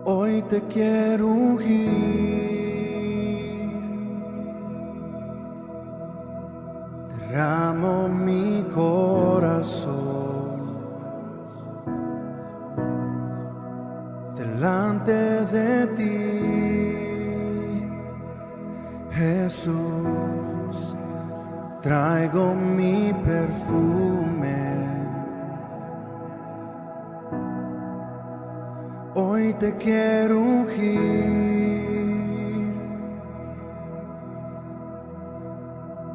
Hoy te quiero ungir, derramo mi corazón delante de ti, Jesús. Traigo mi perfume. Hoy te quiero ungir,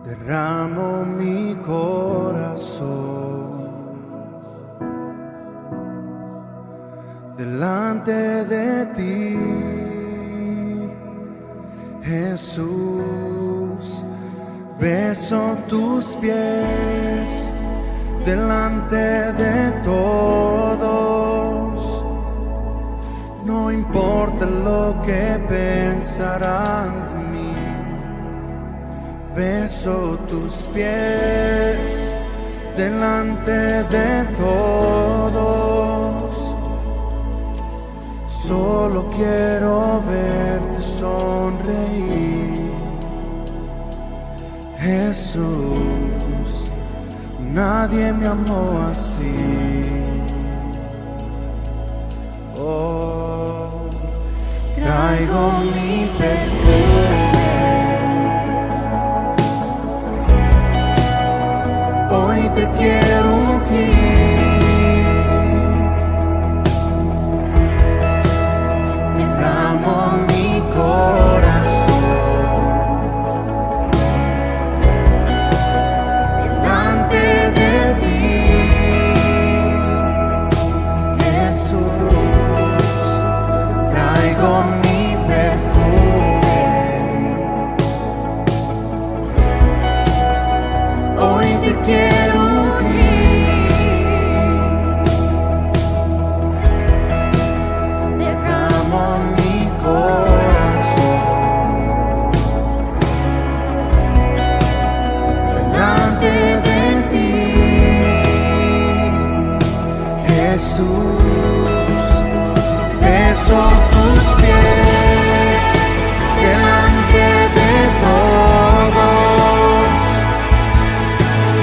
derramo mi corazón delante de ti, Jesús. Beso tus pies delante de todos. No importa lo que pensarán de mí. Beso tus pies delante de todos. Solo quiero verte sonreír, Jesús. Nadie me amó así. Oh, traigo mi perfume. Hoy te quiero ungir, derramo mi corazón delante de ti, Jesús. Traigo mi perfume. Hoy te quiero ungir, derramo mi corazón delante de ti, Jesús. Beso tus pies delante de todos.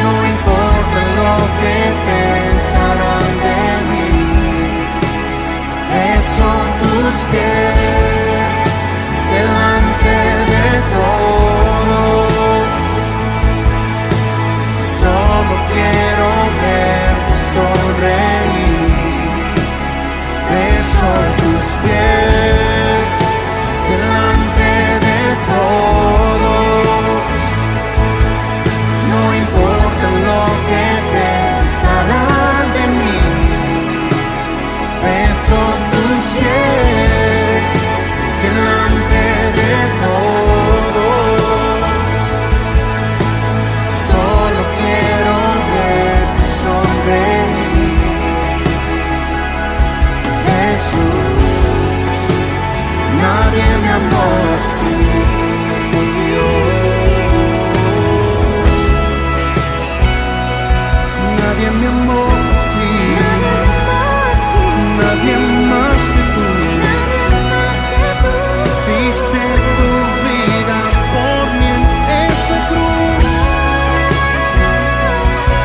No importa lo que pensarán de mí. Beso tus pies delante de todos. Solo quiero verte sonreír. Beso tus pies delante de todos. No importa lo que pensarán de mí. Beso tus pies delante de todos. Solo quiero verte sonreír, Jesús. Nadie me amó así. Nadie me amó así. Nadie más que tú. Diste tu vida por mí en esa cruz.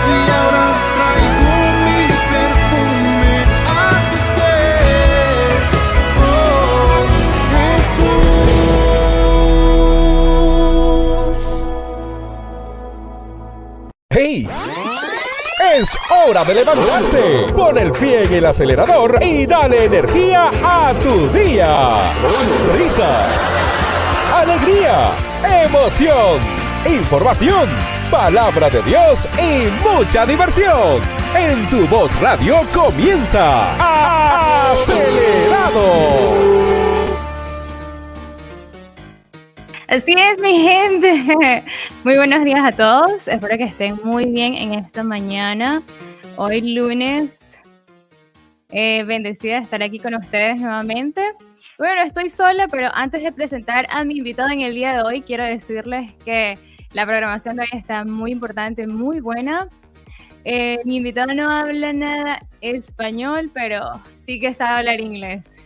Y ahora traigo mi perfume a tus pies. Oh, Jesús. ¡Hey! Es hora de levantarse. Pon el pie en el acelerador y dale energía a tu día. Risa, alegría, emoción, información, palabra de Dios y mucha diversión. En tu Voz Radio comienza Acelerados. Así es, mi gente. Muy buenos días a todos. Espero que estén muy bien en esta mañana. Hoy lunes. Bendecida de estar aquí con ustedes nuevamente. Bueno, no estoy sola, pero antes de presentar a mi invitado en el día de hoy, quiero decirles que la programación de hoy está muy importante, muy buena. Mi invitado no habla nada español, pero sí que sabe hablar inglés.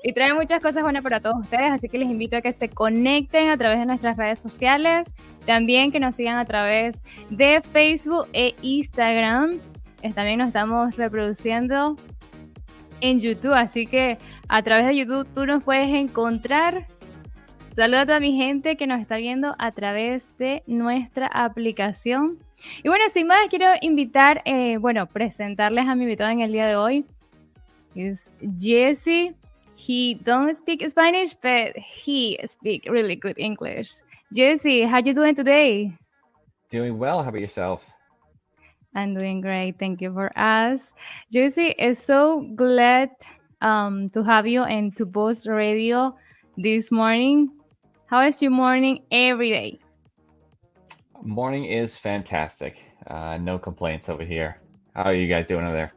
y trae muchas cosas buenas para todos ustedes, así que les invito a que se conecten a través de nuestras redes sociales, también que nos sigan a través de Facebook e Instagram. También nos estamos reproduciendo en YouTube, así que a través de YouTube tú nos puedes encontrar. Saludos a toda mi gente que nos está viendo a través de nuestra aplicación. Y bueno, sin más, quiero invitar, presentarles a mi invitado en el día de hoy. Es Jesse. He don't speak Spanish, but he speak really good English. Jesse, how you doing today? Doing well. How about yourself? I'm doing great. Thank you for us. Jesse, is so glad to have you and to Boss Radio this morning. How is your morning every day? Morning is fantastic. No complaints over here. How are you guys doing over there?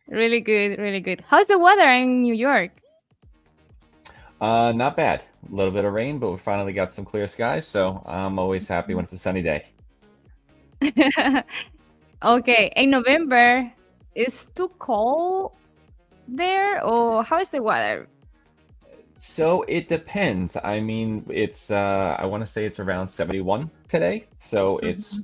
Really good, really good. How's the weather in New York? Not bad. A little bit of rain, but we finally got some clear skies, so I'm always happy when it's a sunny day. Okay, in November, is too cold there, or how is the weather? So it depends. I mean, it's I want to say it's around 71 today, so it's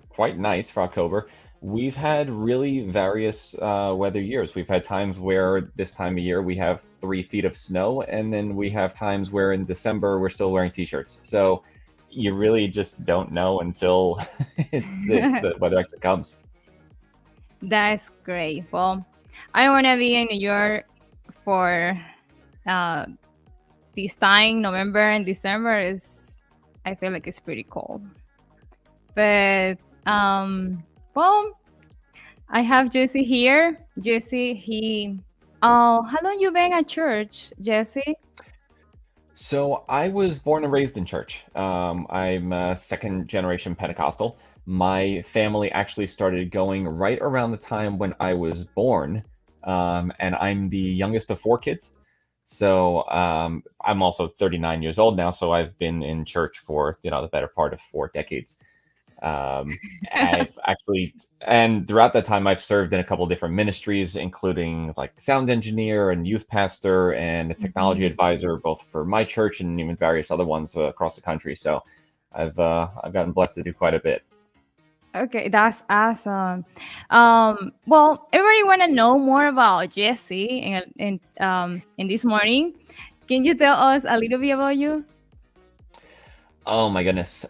quite nice for October. We've had really various weather years. We've had times where this time of year we have 3 feet of snow, and then we have times where in December we're still wearing t-shirts. So you really just don't know until the weather actually comes. That's great. Well, I don't want to be in New York for this time. November and December I feel like it's pretty cold. But well, I have Jesse here. Jesse, how long you been at church, Jesse? So I was born and raised in church. I'm a second generation Pentecostal. My family actually started going right around the time when I was born, and I'm the youngest of 4 kids. So I'm also 39 years old now, so I've been in church for the better part of 4 decades. I've actually, and throughout that time, I've served in a couple different ministries, including like sound engineer and youth pastor and a technology advisor, both for my church and even various other ones across the country. So I've gotten blessed to do quite a bit. Okay, that's awesome. Well, everybody want to know more about Jesse in this morning. Can you tell us a little bit about you? Oh my goodness.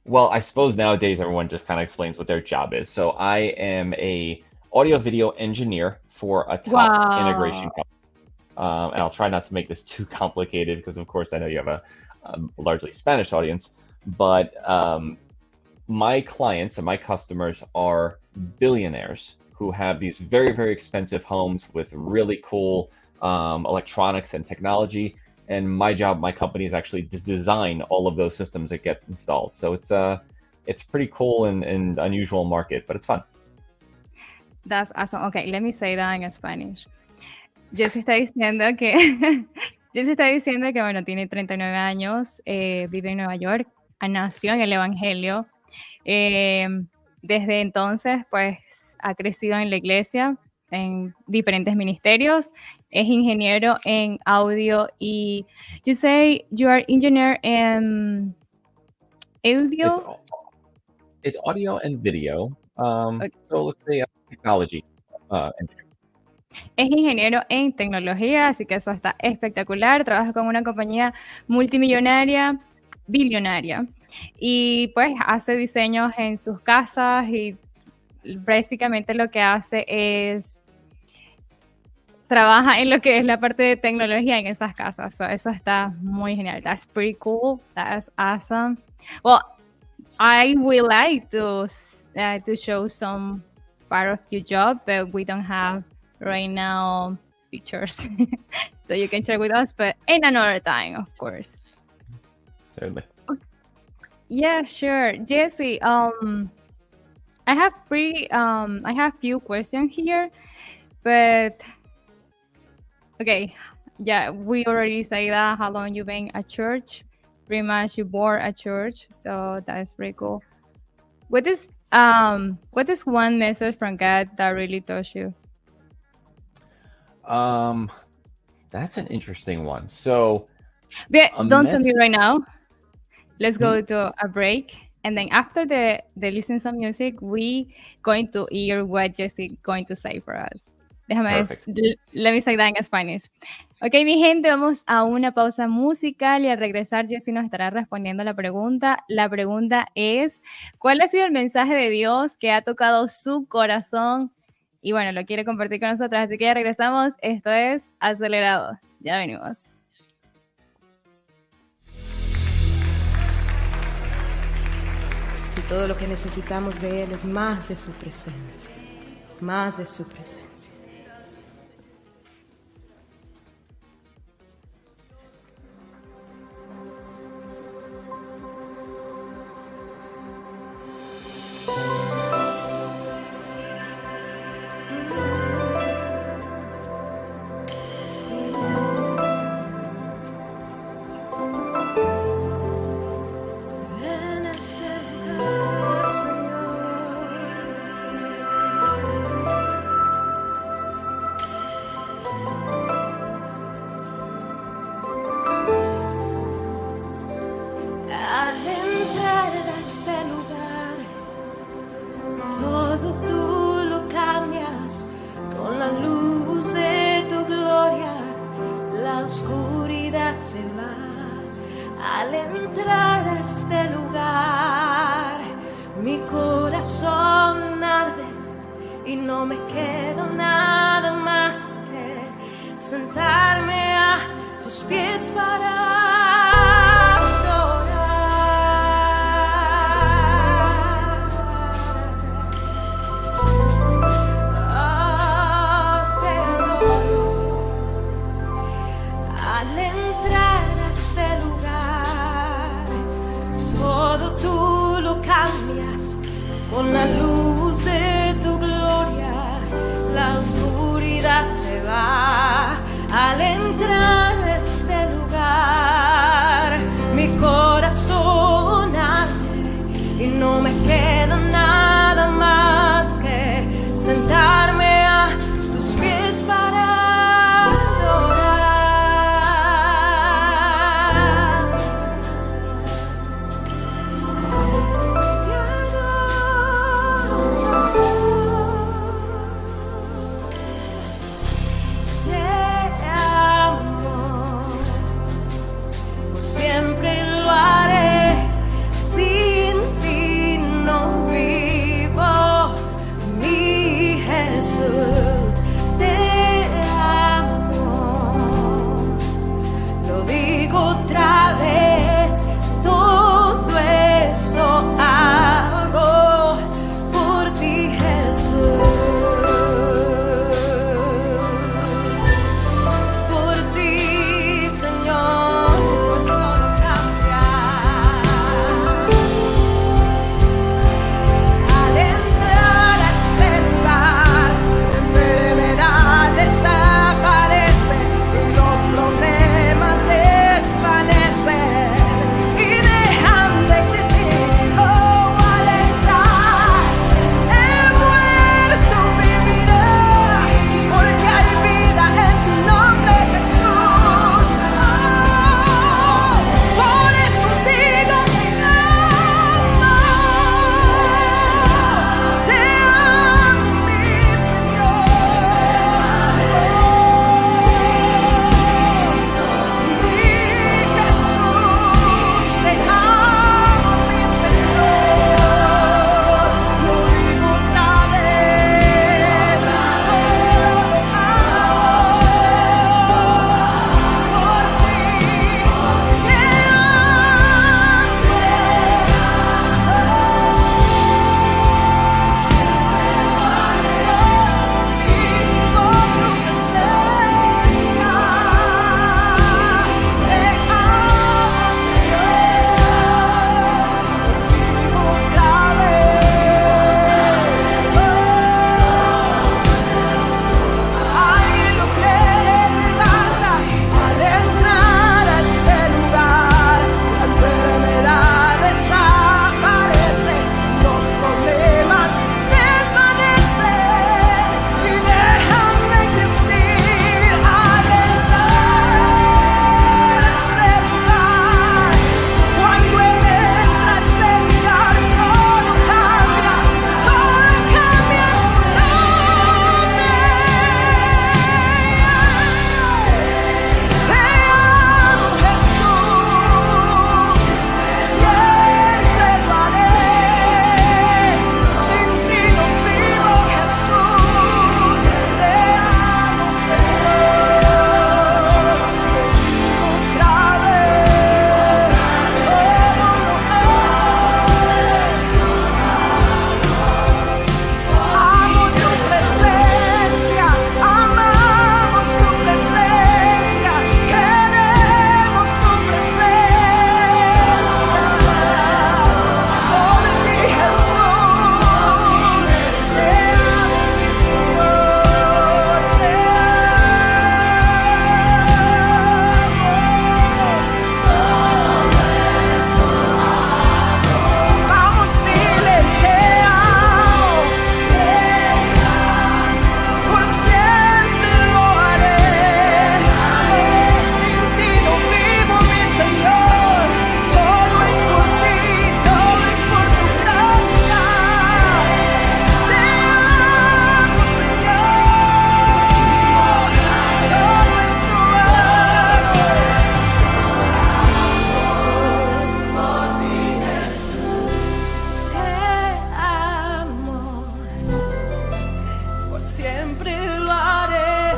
Well, I suppose nowadays everyone just kind of explains what their job is. So I am a audio video engineer for a top integration company. And I'll try not to make this too complicated because, of course, I know you have a largely Spanish audience. But my clients and my customers are billionaires who have these very, very expensive homes with really cool electronics and technology. And my job, my company, is actually to design all of those systems that get installed. So it's pretty cool and unusual market, but it's fun. That's awesome. Okay, let me say that in Spanish. Jesse está diciendo que bueno, tiene 39 años, vive en Nueva York, nació en el Evangelio. Desde entonces, pues, ha crecido en la iglesia, en diferentes ministerios. Es ingeniero en audio y you say you are engineer in audio? It's audio and video. Okay. So let's say technology engineer. Es ingeniero en tecnología, así que eso está espectacular. Trabaja con una compañía multimillonaria, billonaria. Y pues hace diseños en sus casas y básicamente lo que hace es trabaja en lo que es la parte de tecnología en esas casas. So, eso está muy genial. That's pretty cool. That's awesome. Well, I would like to show some part of your job, but we don't have right now pictures. So you can share with us, but in another time, of course. Certainly. Yeah, sure. Jesse, I have few questions here, but okay, yeah, we already say that how long you've been at church. Pretty much you born at church, so that's pretty cool. What is one message from God that really touched you? That's an interesting one. So, But a don't tell me message. right now. Let's go to a break. And then after the listen some music, we going to hear what Jessie going to say for us. Perfect. Let me say that in Spanish. Ok, mi gente, vamos a una pausa musical y al regresar Jessie nos estará respondiendo la pregunta. La pregunta es, ¿cuál ha sido el mensaje de Dios que ha tocado su corazón? Y bueno, lo quiere compartir con nosotras, así que ya regresamos. Esto es Acelerados. Ya venimos. Si todo lo que necesitamos de Él es más de su presencia, más de su presencia. Al entrar a este lugar, mi corazón arde y no me queda nada más que sentarme a tus pies para con la luz de tu gloria, la oscuridad se va al entrar a este lugar. siempre lo haré.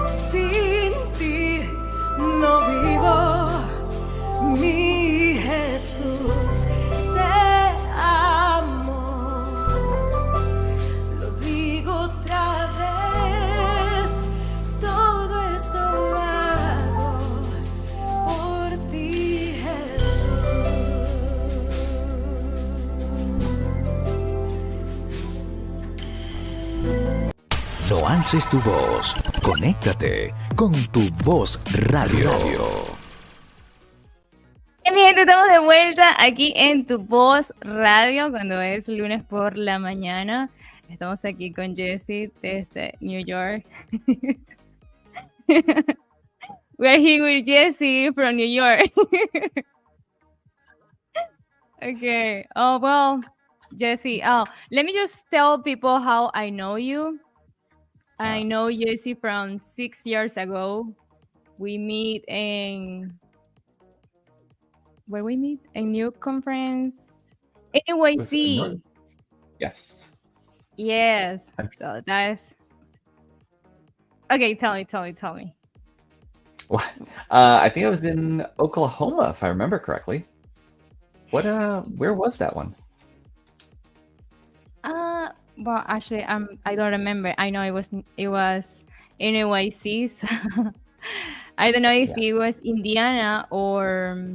Sin ti no vivo, mi Jesús, te amo. Lo digo otra vez, todo esto hago por ti, Jesús. No alces tu voz. Conéctate con tu voz radio. Mi gente, estamos de vuelta aquí en Tu Voz Radio cuando es lunes por la mañana. Estamos aquí con Jessie desde New York. We're here with Jessie from New York. Okay. Oh, well, Jessie, let me just tell people how I know you. I know Jessie from 6 years ago. We meet in... Where we meet? A new conference? NYC. Yes. Yes. So that's... Okay, tell me. Well, I think I was in Oklahoma, if I remember correctly. Where was that one? Well, actually, I don't remember. I know it was NYC. So I don't know if it was Indiana or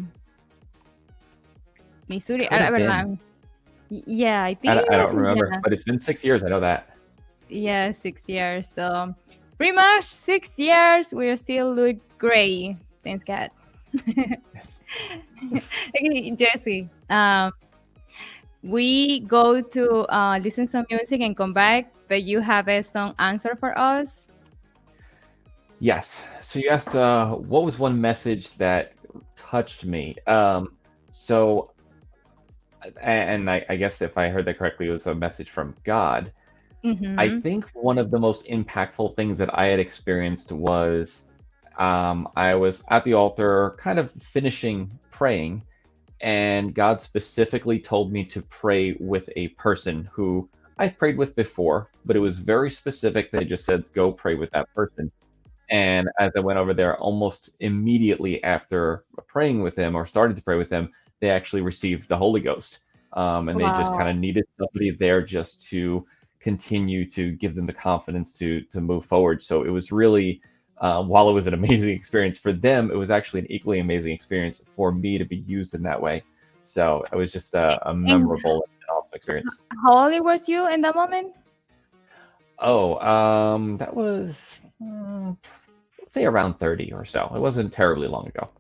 Missouri. I don't know. Yeah, I think I it was don't remember, Indiana. but it's been 6 years. I know that. Yeah, 6 years. So pretty much 6 years, we still look great. Thanks God. Okay, Jessie. We go to listen some music and come back, but you have a song answer for us. Yes. So you asked, what was one message that touched me? So, and I guess if I heard that correctly, it was a message from God. Mm-hmm. I think one of the most impactful things that I had experienced was I was at the altar, kind of finishing praying, and God specifically told me to pray with a person who I've prayed with before, but it was very specific. They just said, go pray with that person. And as I went over there, almost immediately after praying with him or started to pray with him, they actually received the Holy Ghost. And they just kind of needed somebody there just to continue to give them the confidence to move forward. So it was really, while it was an amazing experience for them, it was actually an equally amazing experience for me to be used in that way. So it was just a memorable and awesome experience. How old was you in that moment? Oh, that was, let's say around 30 or so. It wasn't terribly long ago.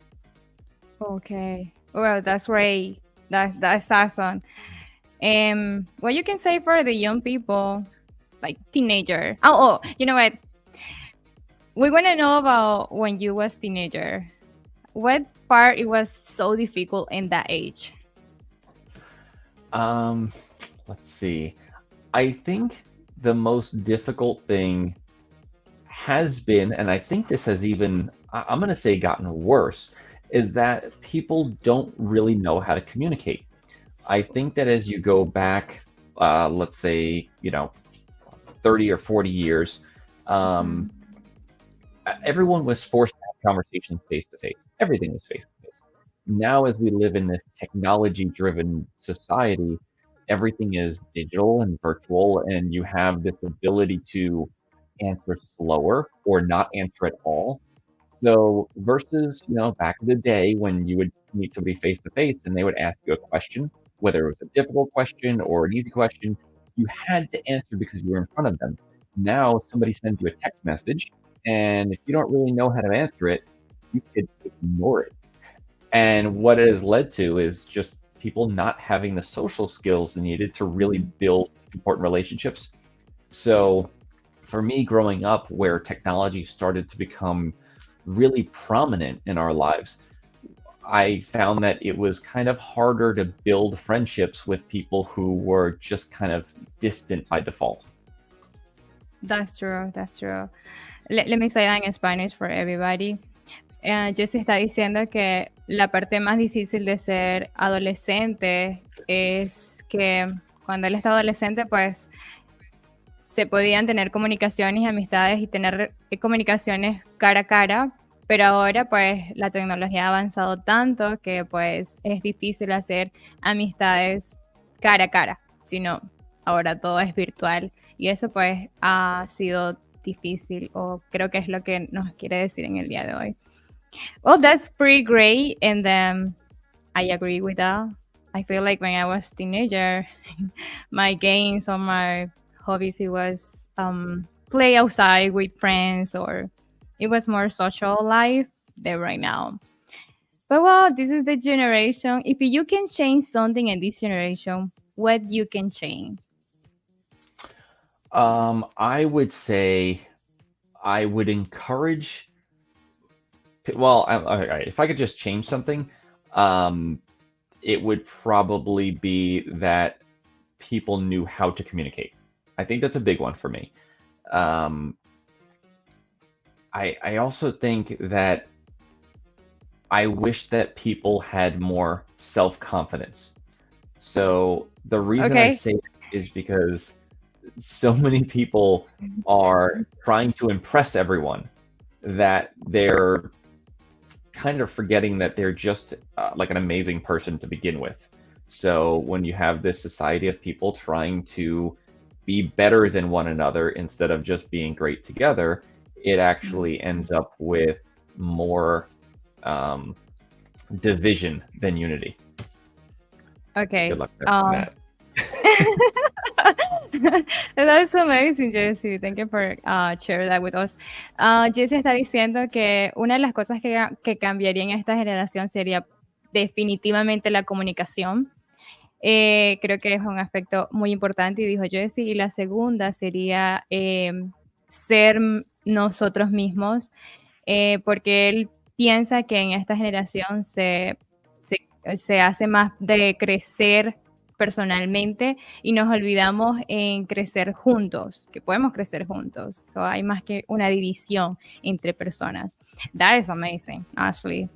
Okay. Well, that's great. That's awesome. What you can say for the young people, like teenager. Oh, you know what? We want to know about when you was teenager. What part it was so difficult in that age? Let's see. I think the most difficult thing has been, and I think this has even, I'm going to say gotten worse, is that people don't really know how to communicate. I think that as you go back, let's say, 30 or 40 years, everyone was forced to have conversations face to face. Everything was face to face. Now, as we live in this technology-driven society, everything is digital and virtual, and you have this ability to answer slower or not answer at all. So versus, back in the day when you would meet somebody face to face and they would ask you a question, whether it was a difficult question or an easy question, you had to answer because you were in front of them. Now somebody sends you a text message, and if you don't really know how to answer it, you could ignore it. And what it has led to is just people not having the social skills needed to really build important relationships. So for me, growing up where technology started to become really prominent in our lives, I found that it was kind of harder to build friendships with people who were just kind of distant by default. That's true. Let me say that in Spanish for everybody. Jessie está diciendo que la parte más difícil de ser adolescente es que cuando él está adolescente, pues se podían tener comunicaciones y amistades y tener comunicaciones cara a cara, pero ahora pues la tecnología ha avanzado tanto que pues es difícil hacer amistades cara a cara, sino ahora todo es virtual y eso pues ha sido difícil, o creo que es lo que nos quiere decir en el día de hoy. Well, that's pretty great, and then I agree with that. I feel like when I was teenager, my games or my hobbies, it was play outside with friends, or it was more social life than right now. But well, this is the generation. If you can change something in this generation, what you can change? I would say I would encourage. Well, if I could just change something, it would probably be that people knew how to communicate. I think that's a big one for me. I also think that I wish that people had more self-confidence. So the reason I Okay. say that is because so many people are trying to impress everyone that they're kind of forgetting that they're just like an amazing person to begin with. So when you have this society of people trying to be better than one another instead of just being great together, it actually ends up with more division than unity. Okay. Good luck with that. That's amazing, Jesse. Thank you for sharing that with us. Jesse está diciendo que una de las cosas que cambiaría en esta generación sería definitivamente la comunicación. Creo que es un aspecto muy importante, y dijo Jesse. Y la segunda sería ser nosotros mismos, porque él piensa que en esta generación se hace más de crecer personalmente y nos olvidamos en crecer juntos, que podemos crecer juntos. So hay más que una división entre personas. That is amazing, Ashley.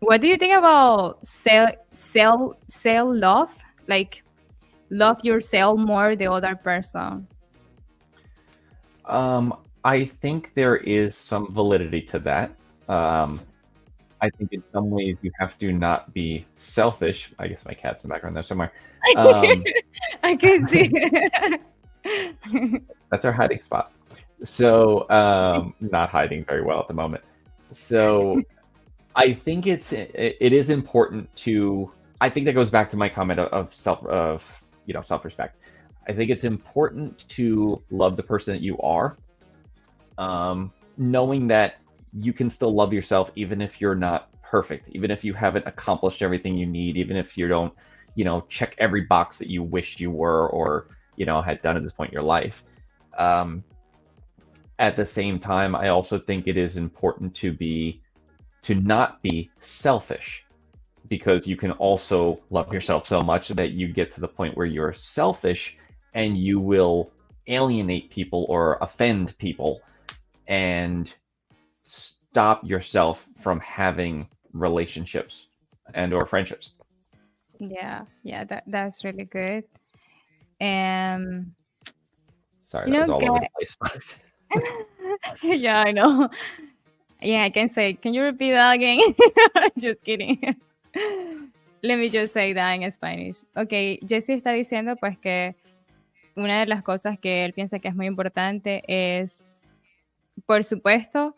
What do you think about self-love? Like, love yourself more the other person. I think there is some validity to that. I think in some ways you have to not be selfish. I guess my cat's in the background there somewhere. I can see. That's our hiding spot. So not hiding very well at the moment. So I think it is important to. I think that goes back to my comment of self-respect. I think it's important to love the person that you are, knowing that you can still love yourself even if you're not perfect, even if you haven't accomplished everything you need, even if you don't, check every box that you wish you were or, had done at this point in your life. At the same time, I also think it is important to not be selfish, because you can also love yourself so much that you get to the point where you're selfish and you will alienate people or offend people and stop yourself from having relationships and or friendships. Yeah, that's really good. Sorry, that was all over the place. Yeah, I know. Yeah, I can say, can you repeat that again? Just kidding. Let me just say that in Spanish. Okay, Jesse está diciendo pues que una de las cosas que él piensa que es muy importante es, por supuesto,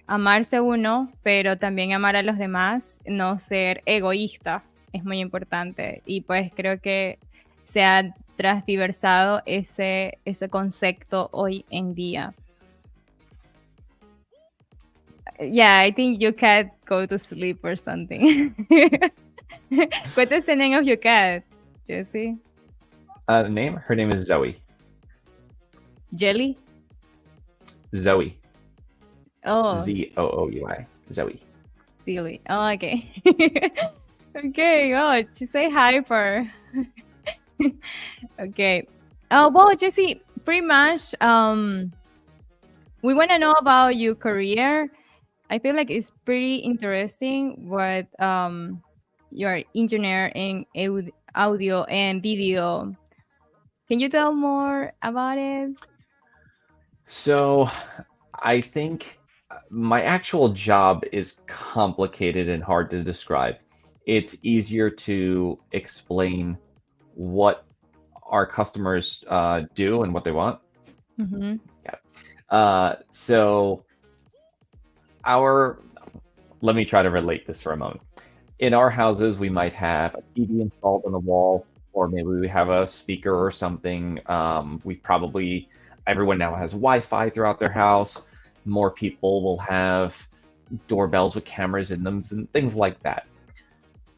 amarse uno, pero también amar a los demás, no ser egoísta, es muy importante. Y pues creo que se ha transversado ese concepto hoy en día. Yeah, I think your cat go to sleep or something. What is the name of your cat, Jesse? Her name is Zoe. Jelly? Zoe. Oh. Zooi. Zoe. Billy. Oh, okay. Okay. Oh, just say hi for. Okay. Well, Jesse, pretty much. We want to know about your career. I feel like it's pretty interesting what you're engineer in audio and video Can you tell more about it? So I think my actual job is complicated and hard to describe. It's easier to explain what our customers do and what they want. Mm-hmm. So let me try to relate this for a moment. In our houses, we might have a TV installed on the wall, or maybe we have a speaker or something. Everyone now has Wi-Fi throughout their house. More people will have doorbells with cameras in them and things like that.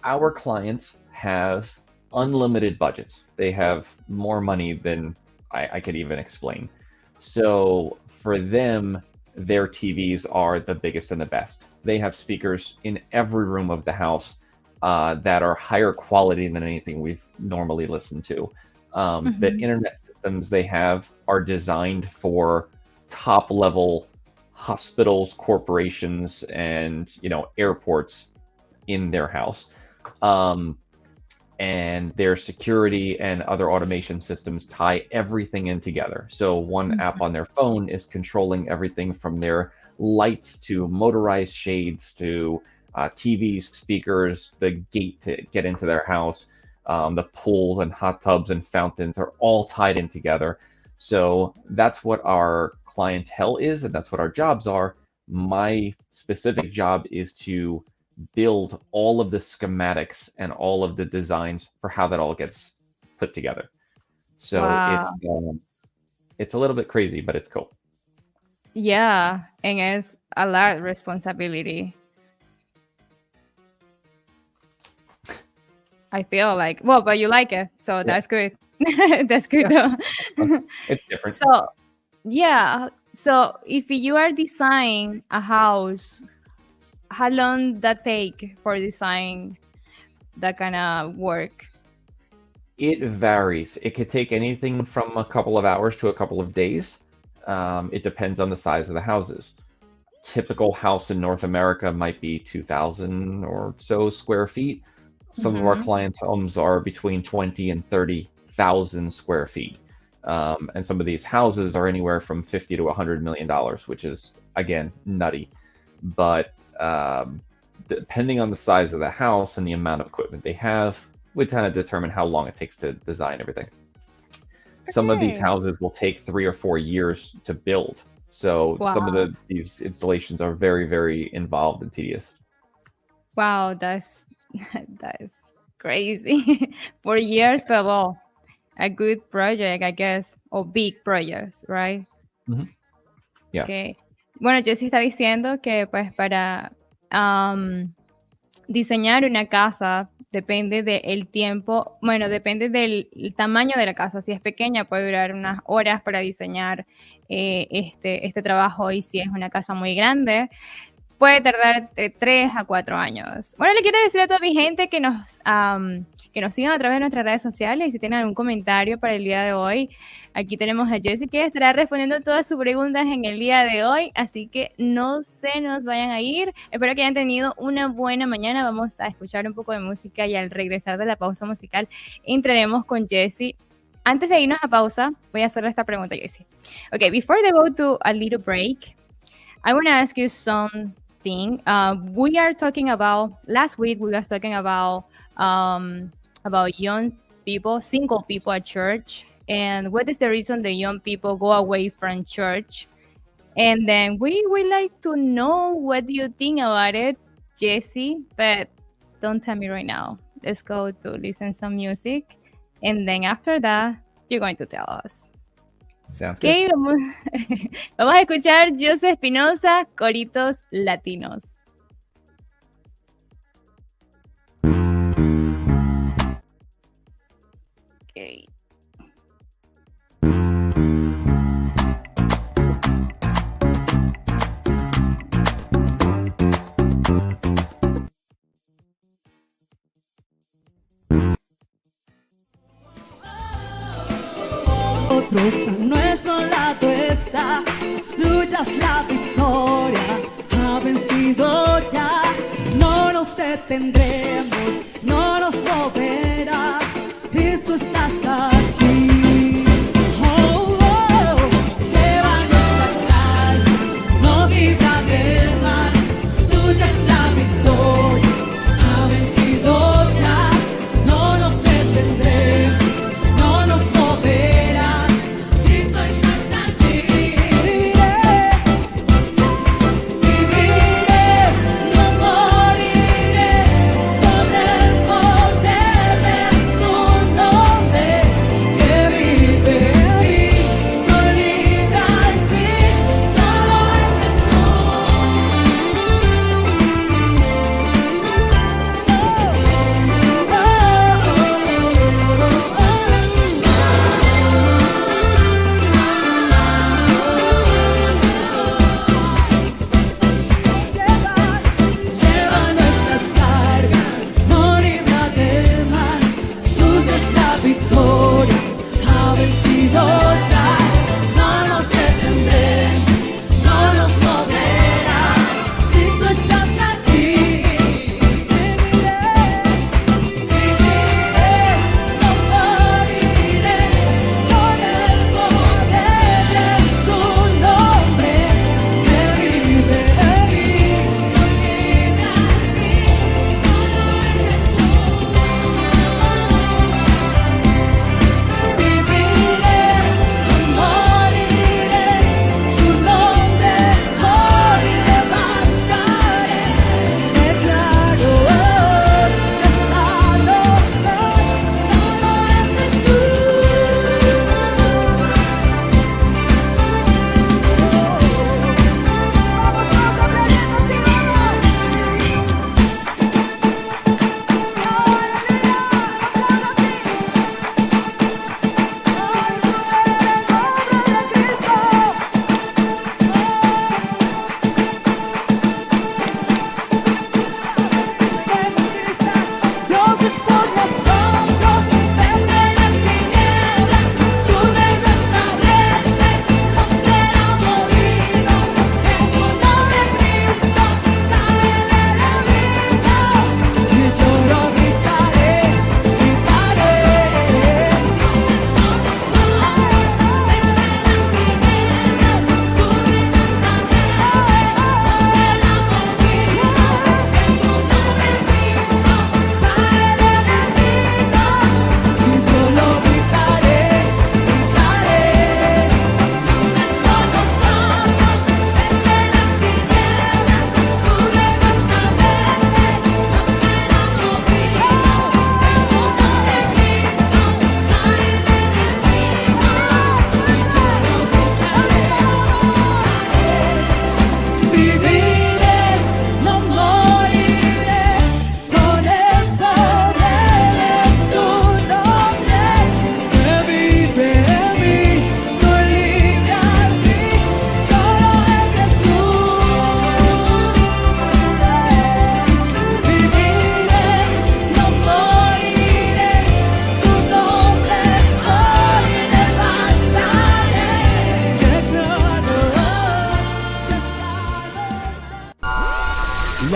Our clients have unlimited budgets. They have more money than I could even explain. So for them, their TVs are the biggest and the best. They have speakers in every room of the house that are higher quality than anything we've normally listened to. The internet systems they have are designed for top level hospitals, corporations, and airports in their house. And their security and other automation systems tie everything in together. So one app on their phone is controlling everything from their lights to motorized shades to TVs, speakers, the gate to get into their house, the pools and hot tubs and fountains are all tied in together. So that's what our clientele is, and that's what our jobs are. My specific job is to build all of the schematics and all of the designs for how that all gets put together. So it's a little bit crazy, but it's cool. Yeah, and it's a lot of responsibility. I feel like, well, but you like it, so that's good. That's good though. It's different. So yeah, so if you are designing a house, how long that take for design that kind of work? It varies. It could take anything from a couple of hours to a couple of days. It depends on the size of the houses. Typical house in North America might be 2,000 or so square feet. Some of our clients' homes are between 20 and 30,000 square feet. And some of these houses are anywhere from $50 to $100 million, which is, again, nutty. But depending on the size of the house and the amount of equipment they have, would kind of determine how long it takes to design everything. Some of these houses will take 3 or 4 years to build. So some of these installations are very, very involved and tedious. Wow, that's crazy. 4 years, but well, a good project, I guess, or big projects, right? Yeah. Okay. Bueno, Jessy está diciendo que pues para diseñar una casa depende del tiempo, bueno, depende del tamaño de la casa. Si es pequeña puede durar unas horas para diseñar este trabajo, y si es una casa muy grande puede tardar 3 a 4 años. Bueno, le quiero decir a toda mi gente que nos sigan a través de nuestras redes sociales, y si tienen algún comentario para el día de hoy, aquí tenemos a Jessy que estará respondiendo todas sus preguntas en el día de hoy, así que no se nos vayan a ir. Espero que hayan tenido una buena mañana. Vamos a escuchar un poco de música y al regresar de la pausa musical entraremos con Jessy. Antes de irnos a pausa, voy a hacerle esta pregunta a Jessy. Okay, before they go to a little break, I want to ask you something. We are talking about, last week we was talking about young people, single people at church, and what is the reason the young people go away from church. And then we would like to know what do you think about it, Jessy, but don't tell me right now. Let's go to listen some music, and then after that, you're going to tell us. Sounds good. Okay, vamos a escuchar José Espinosa, Coritos Latinos. Okay. Otros a nuestro lado está, suya es la victoria, ha vencido ya, no nos detendremos, no nos moverá, Cristo está aquí.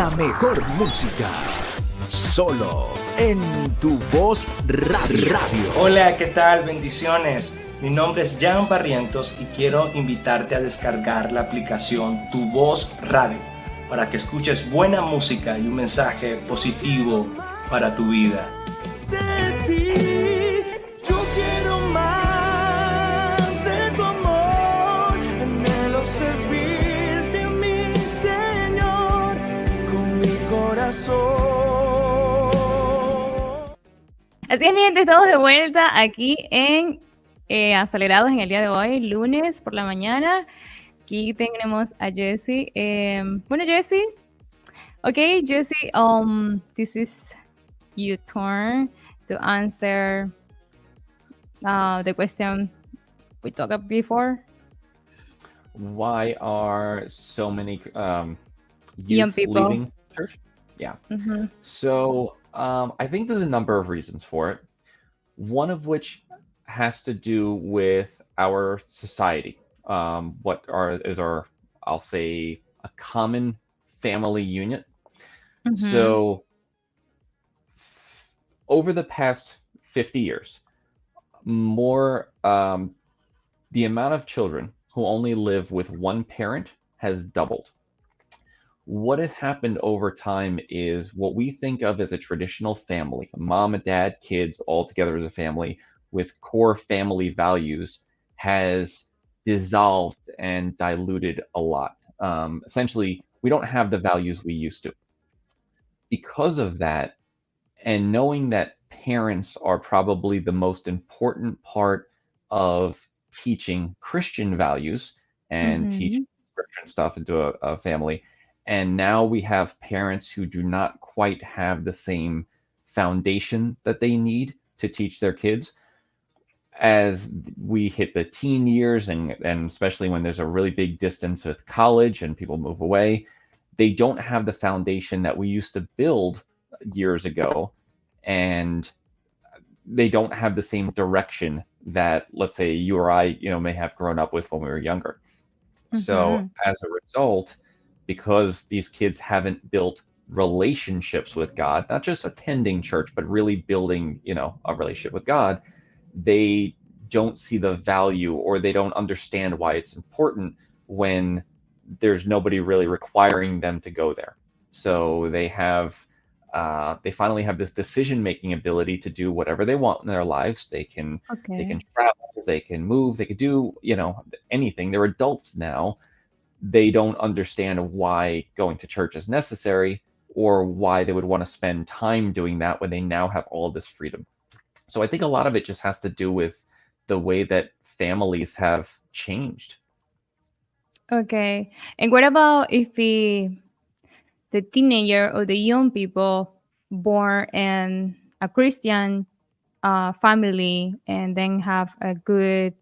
la mejor música. Solo en Tu Voz Radio. Hola, ¿qué tal? Bendiciones. Mi nombre es Jan Barrientos y quiero invitarte a descargar la aplicación Tu Voz Radio para que escuches buena música y un mensaje positivo para tu vida. De ti, yo quiero más de tu amor, anhelo servirte, mi Señor, con mi corazón. Así es, mi gente, estamos de vuelta aquí en Acelerados en el día de hoy, lunes por la mañana. Aquí tenemos a Jessie. Bueno, Jessie. Okay, Jessie, this is your turn to answer the question we talked about before. Why are so many Young youth people. leaving church? Yeah. Mhm. So I think there's a number of reasons for it. One of which has to do with our society. Is our, I'll say, a common family unit. Mhm. So over the past 50 years, the amount of children who only live with one parent has doubled. What has happened over time is what we think of as a traditional family, mom and dad, kids, all together as a family with core family values, has dissolved and diluted a lot. Essentially, we don't have the values we used to. Because of that, and knowing that parents are probably the most important part of teaching Christian values and teaching Christian stuff into a family, and now we have parents who do not quite have the same foundation that they need to teach their kids. As we hit the teen years, and especially when there's a really big distance with college and people move away, they don't have the foundation that we used to build years ago, and they don't have the same direction that, let's say, you or I, may have grown up with when we were younger. So as a result, because these kids haven't built relationships with God, not just attending church, but really building, a relationship with God, they don't see the value, or they don't understand why it's important when there's nobody really requiring them to go there. So they finally have this decision-making ability to do whatever they want in their lives. They can travel, they can move, they could do, anything. They're adults now. They don't understand why going to church is necessary, or why they would want to spend time doing that when they now have all this freedom. So I think a lot of it just has to do with the way that families have changed. Okay. And what about if the teenager or the young people born in a Christian family and then have a good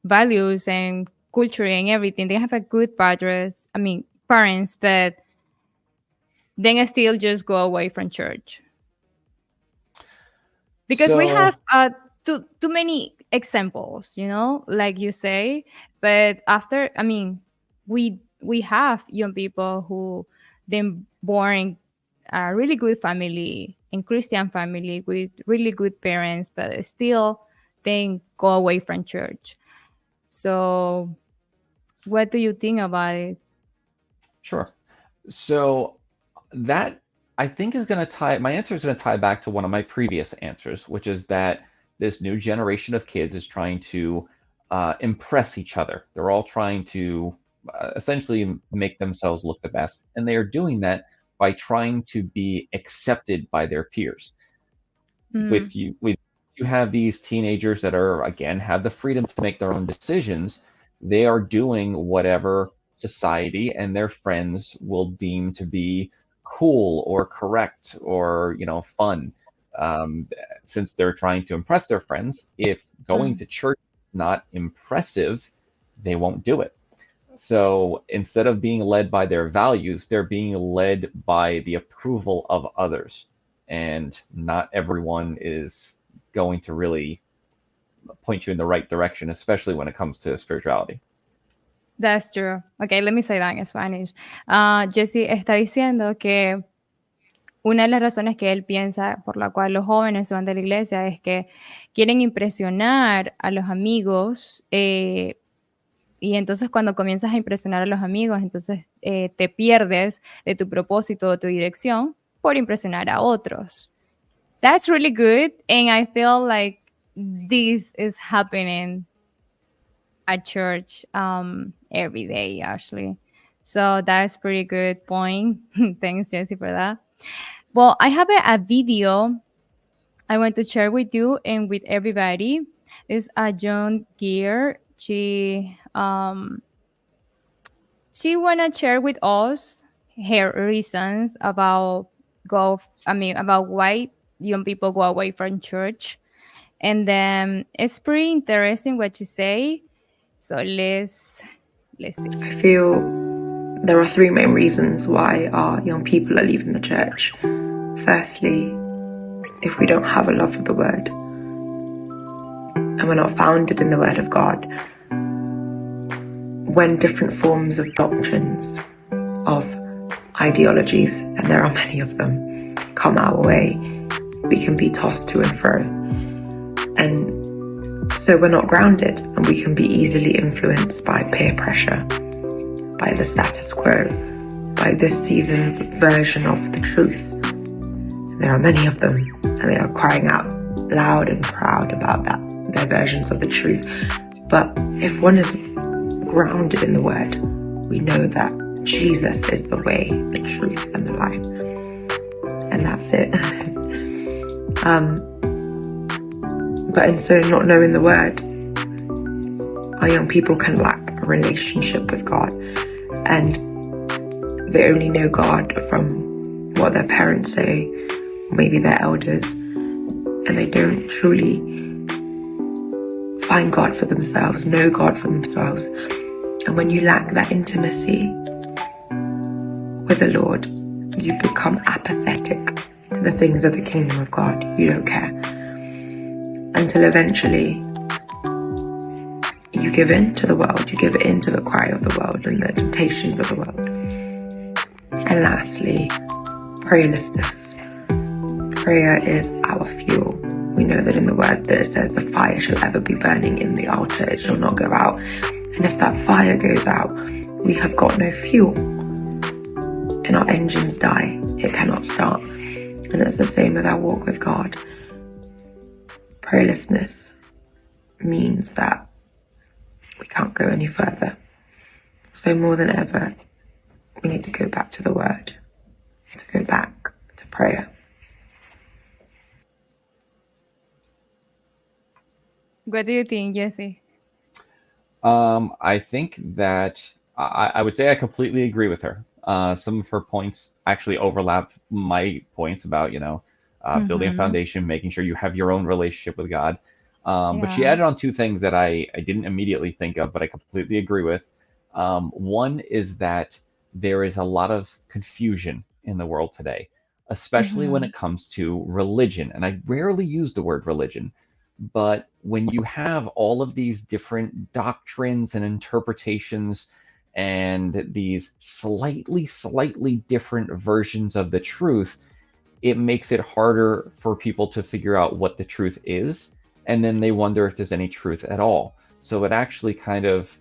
values and culture and everything? They have a good parents, but then still just go away from church. Because we have too many examples, like you say. But after, we have young people who then born in a really good family, in Christian family with really good parents, but still then go away from church. So what do you think about it? Sure. So that, I think, my answer is going to tie back to one of my previous answers, which is that this new generation of kids is trying to impress each other. They're all trying to essentially make themselves look the best. And they are doing that by trying to be accepted by their peers. With you have these teenagers that have the freedom to make their own decisions. They are doing whatever society and their friends will deem to be cool or correct or fun. Since they're trying to impress their friends, if going to church is not impressive, they won't do it. So instead of being led by their values, they're being led by the approval of others. And not everyone is going to really point you in the right direction, especially when it comes to spirituality. That's true. Okay, let me say that in Spanish. Jesse está diciendo que una de las razones que él piensa por la cual los jóvenes se van de la iglesia es que quieren impresionar a los amigos, y entonces cuando comienzas a impresionar a los amigos, entonces te pierdes de tu propósito o tu dirección por impresionar a otros. That's really good, and I feel like this is happening at church every day, actually. So that's pretty good point. Thanks, Jesse, for that. Well, I have a video I want to share with you and with everybody. It's a young girl. She wanna share with us her reasons about about why young people go away from church. And then it's pretty interesting what you say. So let's see. I feel there are three main reasons why our young people are leaving the church. Firstly, if we don't have a love for the word and we're not founded in the word of God, when different forms of doctrines, of ideologies, and there are many of them, come our way, we can be tossed to and fro. And so we're not grounded, and we can be easily influenced by peer pressure, by the status quo, by this season's version of the truth. There are many of them, and they are crying out loud and proud about that, their versions of the truth. But if one is grounded in the word, we know that Jesus is the way, the truth, and the life. And that's it. But in so not knowing the word, our young people can lack a relationship with God, and they only know God from what their parents say, or maybe their elders, and they don't truly find God for themselves, know God for themselves. And when you lack that intimacy with the Lord, you become apathetic to the things of the kingdom of God. You don't care. Until eventually you give in to the world, you give in to the cry of the world and the temptations of the world. And lastly, prayerlessness. Prayer is our fuel. We know that in the word that it says the fire shall ever be burning in the altar, it shall not go out. And if that fire goes out, we have got no fuel. And our engines die, it cannot start. And it's the same with our walk with God. Prayerlessness means that we can't go any further. So more than ever, we need to go back to the word, to go back to prayer. What do you think, Jesse? I think that I would say I completely agree with her. Some of her points actually overlap my points about, building a foundation, making sure you have your own relationship with God. But she added on two things that I didn't immediately think of, but I completely agree with. One is that there is a lot of confusion in the world today, especially when it comes to religion. And I rarely use the word religion, but when you have all of these different doctrines and interpretations and these slightly different versions of the truth, it makes it harder for people to figure out what the truth is. And then they wonder if there's any truth at all. So it actually kind of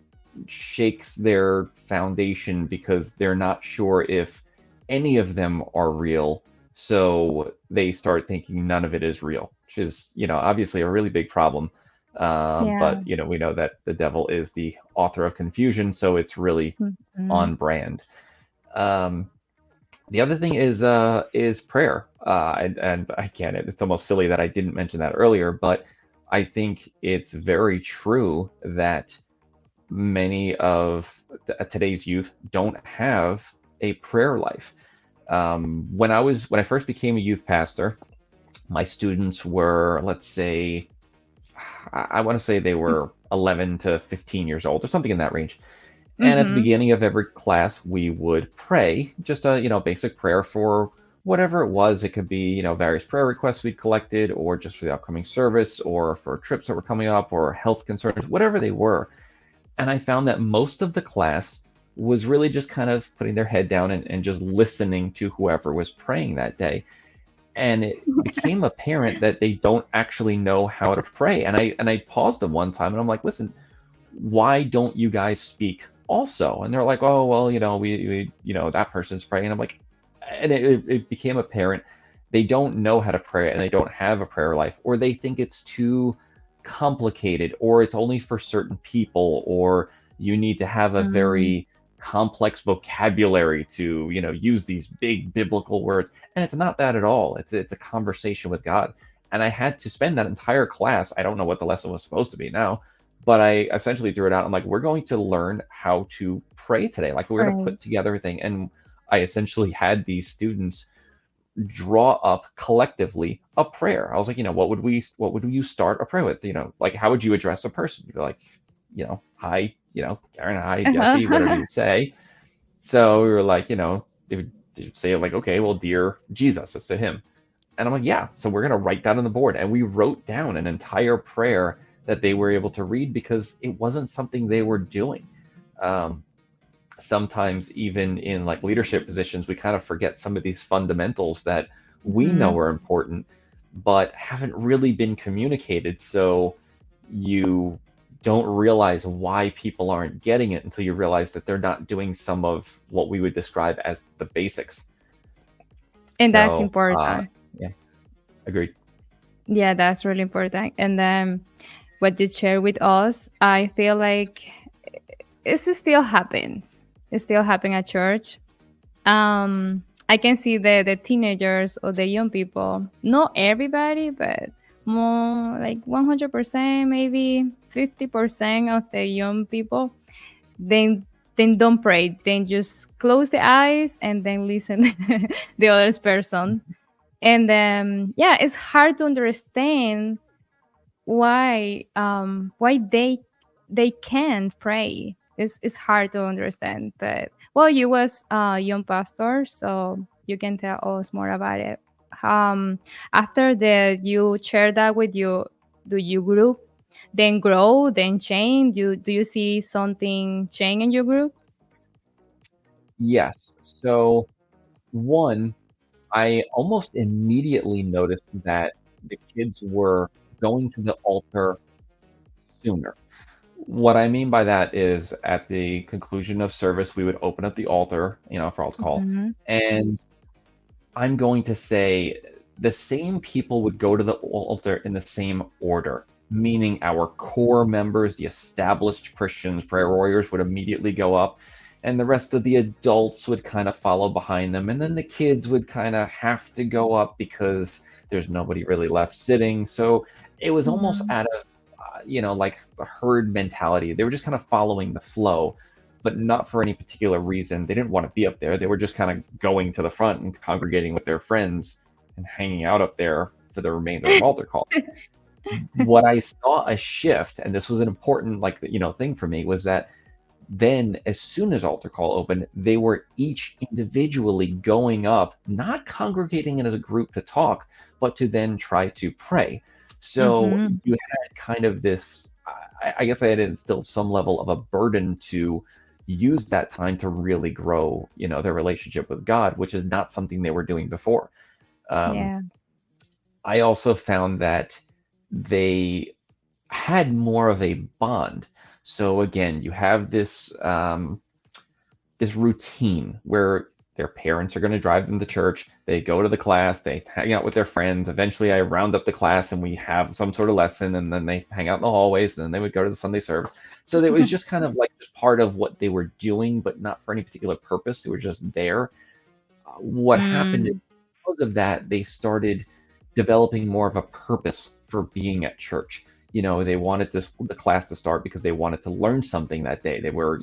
shakes their foundation because they're not sure if any of them are real. So they start thinking none of it is real, which is, obviously a really big problem. But, we know that the devil is the author of confusion, so it's really on brand. The other thing is prayer. And again, it's almost silly that I didn't mention that earlier, but I think it's very true that many of today's youth don't have a prayer life. When I first became a youth pastor, my students were, let's say, I want to say they were 11 to 15 years old or something in that range. And at the beginning of every class, we would pray, just a basic prayer for whatever it was. It could be, various prayer requests we'd collected, or just for the upcoming service, or for trips that were coming up, or health concerns, whatever they were. And I found that most of the class was really just kind of putting their head down and just listening to whoever was praying that day. And it became apparent that they don't actually know how to pray. And I paused them one time and I'm like, listen, why don't you guys speak also? And they're like, oh, well, we that person's praying. And I'm like, and it became apparent they don't know how to pray and they don't have a prayer life, or they think it's too complicated, or it's only for certain people, or you need to have a very complex vocabulary to use these big biblical words. And it's not that at all. It's a conversation with God. And I had to spend that entire class, I don't know what the lesson was supposed to be now, but I essentially threw it out. I'm like, we're going to learn how to pray today. Like, we're going to put together everything. And I essentially had these students draw up collectively a prayer. I was like, what would you start a prayer with? Like, how would you address a person? You'd be like, hi, Karen, hi, Jesse, whatever you say. So we were like, they would say like, okay, well, dear Jesus, it's to him. And I'm like, yeah, so we're going to write that on the board. And we wrote down an entire prayer that they were able to read, because it wasn't something they were doing. Sometimes even in like leadership positions, we kind of forget some of these fundamentals that we know are important, but haven't really been communicated. So you don't realize why people aren't getting it until you realize that they're not doing some of what we would describe as the basics. And that's important. Yeah, agreed. Yeah, that's really important. And then what you share with us, I feel like it still happens. It still happens at church. I can see the teenagers or the young people, not everybody, but more like 100%, maybe 50% of the young people, then don't pray. Then just close the eyes and then listen to the other person. And then, it's hard to understand why they can't pray. It's hard to understand. But well, you was a young pastor, so you can tell us more about it. After that you share that with your group, then grow, then change. Do you see something change in your group? Yes. So one, I almost immediately noticed that the kids were going to the altar sooner. What I mean by that is, at the conclusion of service, we would open up the altar, for altar call. And I'm going to say the same people would go to the altar in the same order, meaning our core members, the established Christians, prayer warriors, would immediately go up, and the rest of the adults would kind of follow behind them. And then the kids would kind of have to go up because there's nobody really left sitting. So it was almost out of, like a herd mentality. They were just kind of following the flow, but not for any particular reason. They didn't want to be up there. They were just kind of going to the front and congregating with their friends and hanging out up there for the remainder of altar call. What I saw a shift, and this was an important thing for me, was that then as soon as altar call opened, they were each individually going up, not congregating as a group to talk, but to then try to pray. So you had kind of this, I guess I had instilled some level of a burden to use that time to really grow, their relationship with God, which is not something they were doing before. I also found that they had more of a bond. So again, you have this this routine where their parents are going to drive them to church. They go to the class, they hang out with their friends. Eventually I round up the class and we have some sort of lesson, and then they hang out in the hallways, and then they would go to the Sunday service. So it was just kind of like just part of what they were doing, but not for any particular purpose. They were just there. What happened is, because of that, they started developing more of a purpose for being at church. They wanted the class to start because they wanted to learn something that day. They were,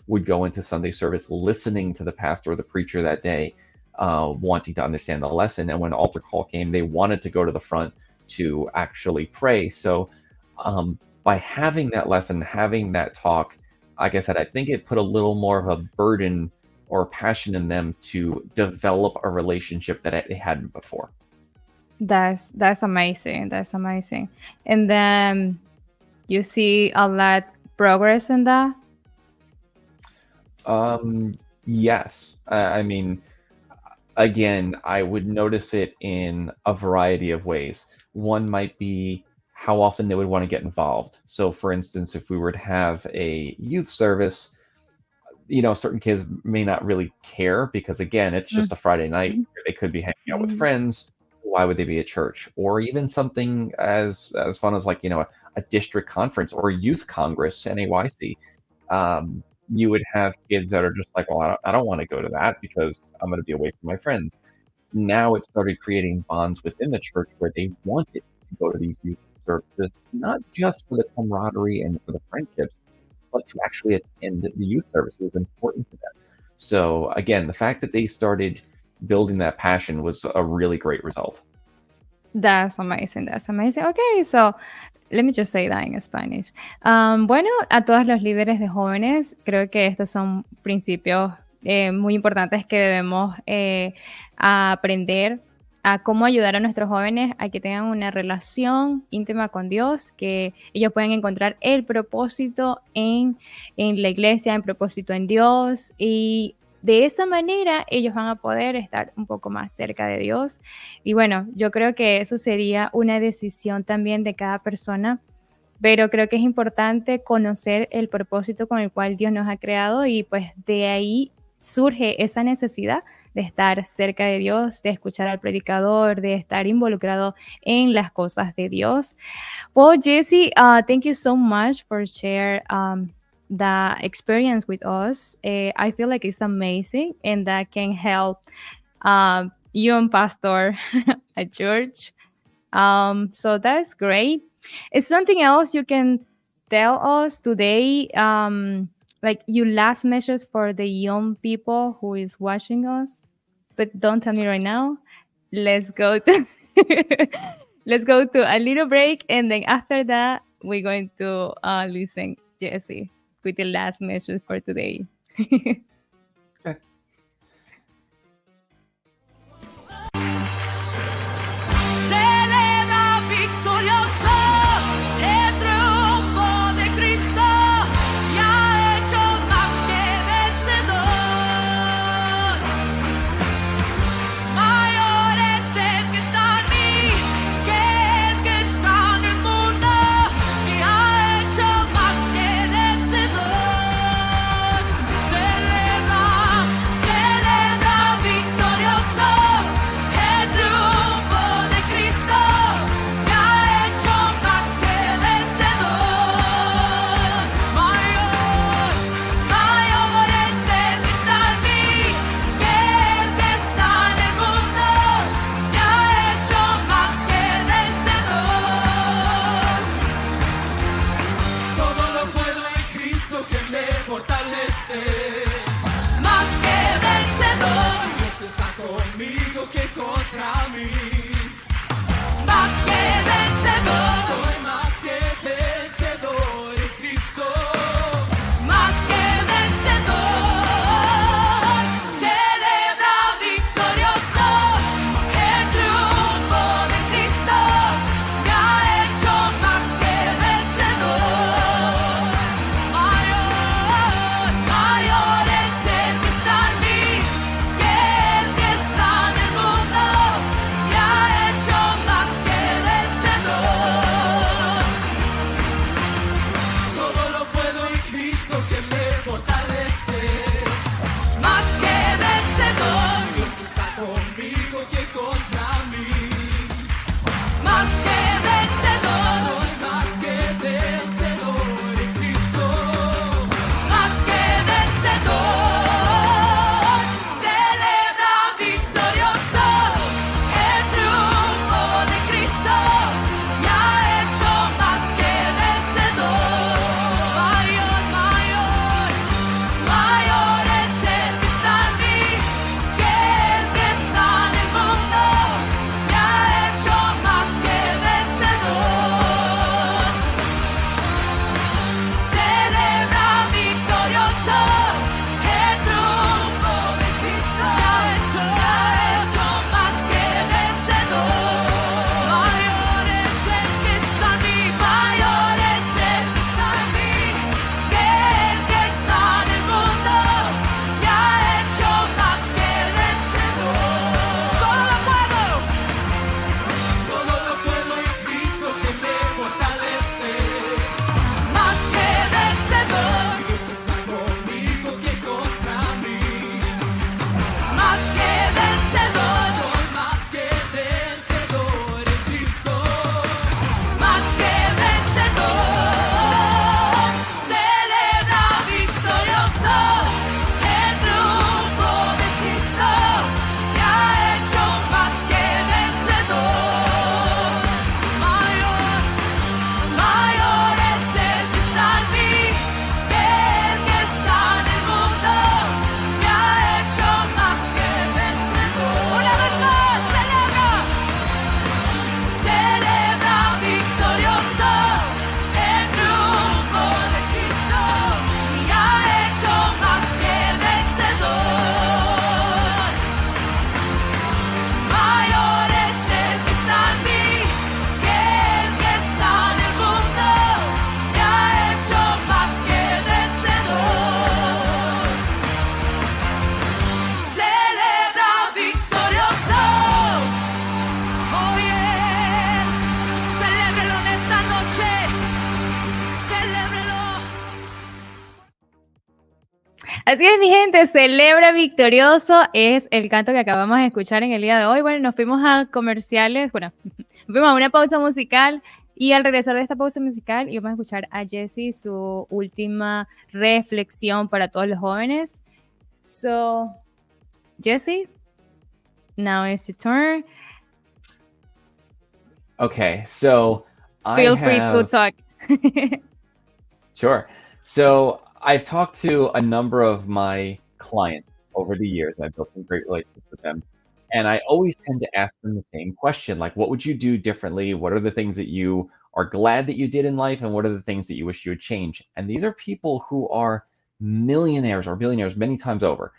would go into Sunday service listening to the pastor or the preacher that day, wanting to understand the lesson. And when altar call came, they wanted to go to the front to actually pray. So by having that lesson, having that talk, like I said, I think it put a little more of a burden or passion in them to develop a relationship that they hadn't before. That's amazing. That's amazing. And then you see a lot progress in that? Yes. I mean, again, I would notice it in a variety of ways. One might be how often they would want to get involved. So, for instance, if we were to have a youth service, certain kids may not really care because, again, it's just a Friday night. They could be hanging out with friends. Why would they be at church? Or even something as fun as like, a district conference or a youth congress, NAYC. You would have kids that are just like, well, I don't want to go to that because I'm going to be away from my friends. Now it started creating bonds within the church where they wanted to go to these youth services, not just for the camaraderie and for the friendships, but to actually attend the youth service was important to them. So again, the fact that they started building that passion was a really great result. That's amazing. That's amazing. Okay, so let me just say that in Spanish. Bueno, a todos los líderes de jóvenes, creo que estos son principios muy importantes que debemos aprender a cómo ayudar a nuestros jóvenes a que tengan una relación íntima con Dios, que ellos puedan encontrar el propósito en la iglesia, el propósito en Dios, y de esa manera ellos van a poder estar un poco más cerca de Dios. Y bueno, yo creo que eso sería una decisión también de cada persona, pero creo que es importante conocer el propósito con el cual Dios nos ha creado y pues de ahí surge esa necesidad de estar cerca de Dios, de escuchar al predicador, de estar involucrado en las cosas de Dios. Well, Jessie, thank you so much for sharing the experience with us. I feel like it's amazing and that can help young pastor at church. So that's great. Is something else you can tell us today, like your last message for the young people who is watching us? But don't tell me right now. Let's go to let's go to a little break, and then after that, we're going to listen, Jessie, with the last message for today. Okay. Mayor Así es, mi gente, celebra victorioso es el canto que acabamos de escuchar en el día de hoy. Bueno, nos fuimos a comerciales, bueno, nos fuimos a una pausa musical y al regresar de esta pausa musical íbamos a escuchar a Jessie su última reflexión para todos los jóvenes. So, Jessie, now it's your turn. Okay, so Feel free to talk. Sure. So I've talked to a number of my clients over the years, and I've built some great relationships with them. And I always tend to ask them the same question, like, what would you do differently? What are the things that you are glad that you did in life? And what are the things that you wish you would change? And these are people who are millionaires or billionaires many times over.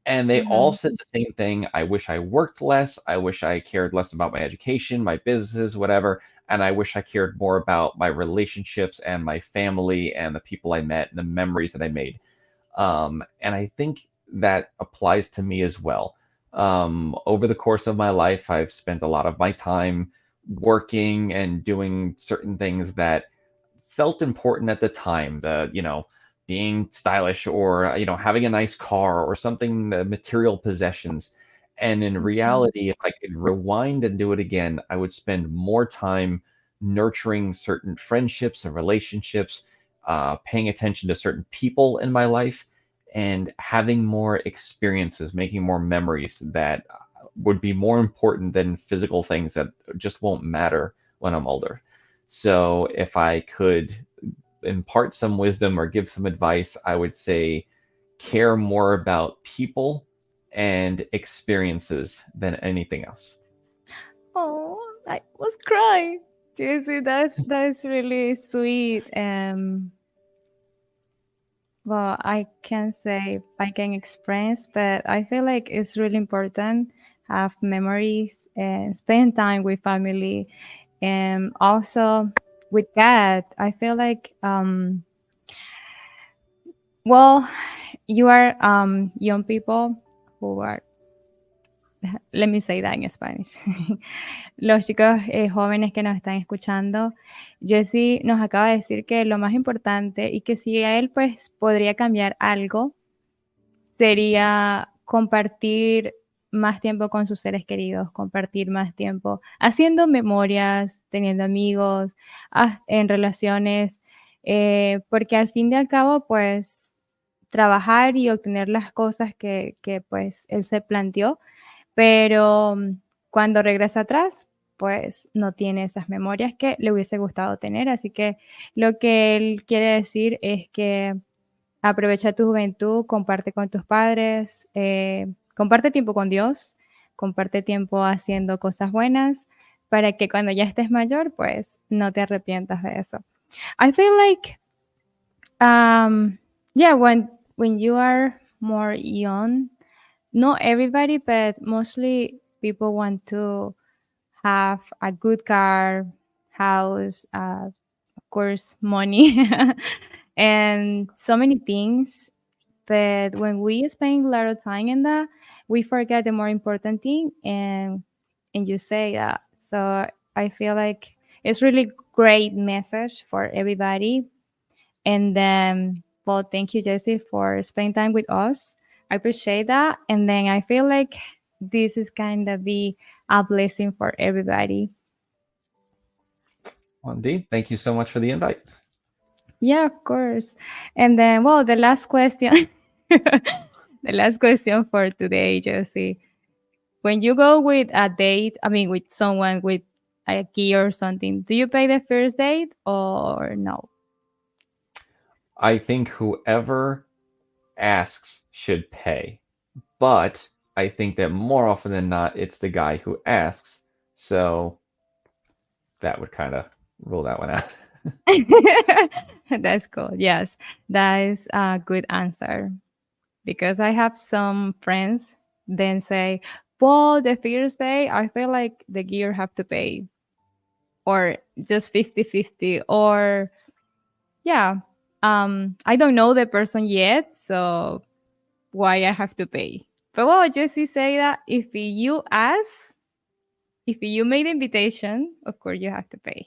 And they all said the same thing. I wish I worked less. I wish I cared less about my education, my businesses, whatever. And I wish I cared more about my relationships and my family and the people I met and the memories that I made. And I think that applies to me as well. Over the course of my life, I've spent a lot of my time working and doing certain things that felt important at the time. Being stylish or having a nice car or something, the material possessions. And in reality, if I could rewind and do it again, I would spend more time nurturing certain friendships and relationships, paying attention to certain people in my life, and having more experiences, making more memories that would be more important than physical things that just won't matter when I'm older. So if I could impart some wisdom or give some advice, I would say care more about people and experiences than anything else. Oh, I was crying. Jessie, that's really sweet. Well, I can't say I can express, but I feel like it's really important have memories and spend time with family, and also with God. I feel like well, you are young people who are, let me say that in Spanish. Los chicos jóvenes que nos están escuchando, Jesse nos acaba de decir que lo más importante y que si a él pues podría cambiar algo, sería compartir más tiempo con sus seres queridos, compartir más tiempo haciendo memorias, teniendo amigos, en relaciones, porque al fin y al cabo pues trabajar y obtener las cosas que pues él se planteó, pero cuando regresa atrás, pues no tiene esas memorias que le hubiese gustado tener. Así que lo que él quiere decir es que aprovecha tu juventud, comparte con tus padres, comparte tiempo con Dios, comparte tiempo haciendo cosas buenas para que cuando ya estés mayor, pues no te arrepientas de eso. I feel like, yeah, when you are more young, not everybody, but mostly people want to have a good car, house, of course, money, and so many things. But when we spend a lot of time in that, we forget the more important thing, and you say that. So I feel like it's really great message for everybody. And then, well, thank you, Jessie, for spending time with us. I appreciate that. And then I feel like this is kind of be a blessing for everybody. Well, indeed. Thank you so much for the invite. Yeah, of course. And then, well, the last question, the last question for today, Jessie. When you go with a date, I mean, with someone with a key or something, do you pay the first date or no? I think whoever asks should pay, but I think that more often than not, it's the guy who asks. So that would kind of rule that one out. That's cool. Yes, that is a good answer. Because I have some friends then say, well, the first day, I feel like the gear have to pay. Or just 50-50. Or, yeah, I don't know the person yet, so why I have to pay? But well, Jessie say that if you ask, if you made the invitation, of course you have to pay.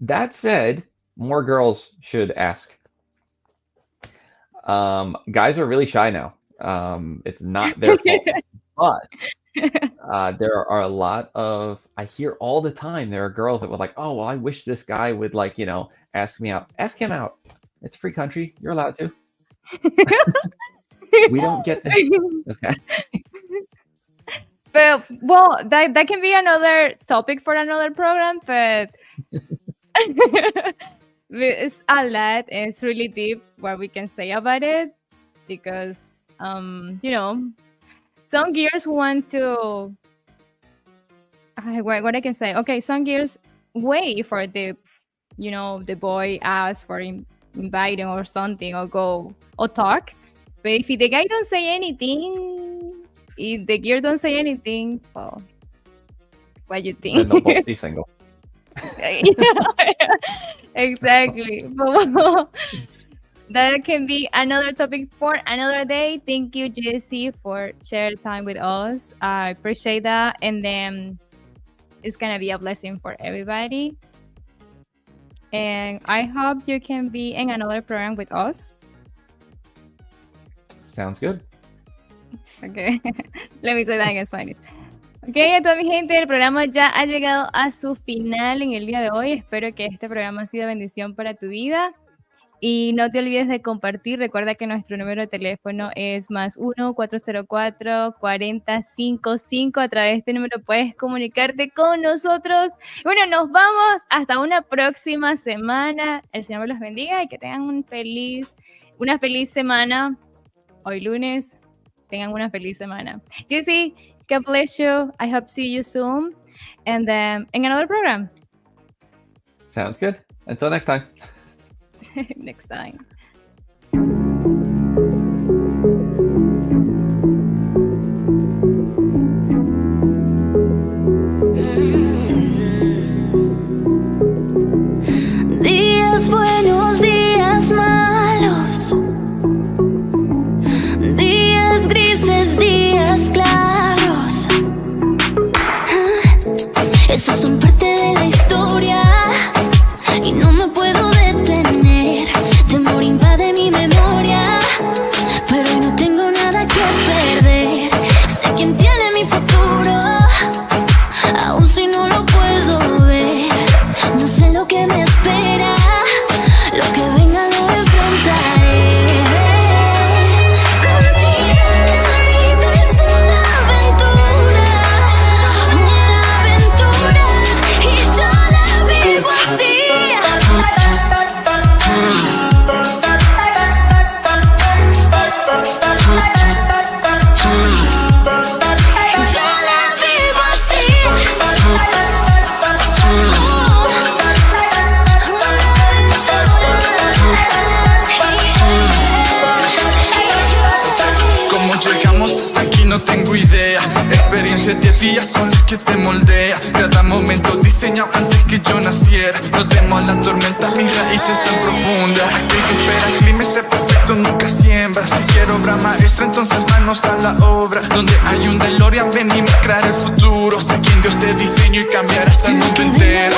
That said, more girls should ask. Guys are really shy now. It's not their fault, but there are a lot of, I hear all the time, there are girls that would like, oh, well, I wish this guy would like, ask me out. Ask him out. It's a free country. You're allowed to. We don't get that. Okay. But, well, that can be another topic for another program, but it's a lot. It's really deep what we can say about it because, some girls want to, what I can say? Okay, some girls wait for the boy asks for inviting or something or go or talk. But if the guy don't say anything, if the girl don't say anything, well, what do you think? Then they'll both be single. Exactly. But, that can be another topic for another day. Thank you, Jessie, for sharing time with us. I appreciate that. And then it's going to be a blessing for everybody. And I hope you can be in another program with us. Sounds good. Okay, let me say that in Spanish. Ok, a toda mi gente, el programa ya ha llegado a su final en el día de hoy. Espero que este programa ha sido bendición para tu vida. Y no te olvides de compartir. Recuerda que nuestro número de teléfono es +1 404 4055. A través de este número puedes comunicarte con nosotros. Bueno, nos vamos hasta una próxima semana. El Señor los bendiga y que tengan una feliz semana. Hoy lunes, tengan una feliz semana. Jessie, God bless you. I hope to see you soon. And then in another program. Sounds good. Until next time. Next time. Días buenos, días malos, días grises, días claros. Esos son parte de la historia y no me puedo detener. Temor invade mi memoria, pero hoy no tengo nada que perder. Sé quién tiene mi futuro, aun si no lo puedo ver. No sé lo que me espera, lo que venga lo enfrentaré. Contigo la vida es una aventura, y yo la vivo así. No tengo idea, experiencias de días son las que te moldean. Cada momento diseñado antes que yo naciera. No temo a la tormenta, mis raíces tan profundas. Aquel que espera el clima esté perfecto nunca siembra. Si quiero obra maestra, entonces manos a la obra. Donde hay un DeLorean, venimos a crear el futuro. Sé quién Dios te diseñó y cambiarás al mundo entero.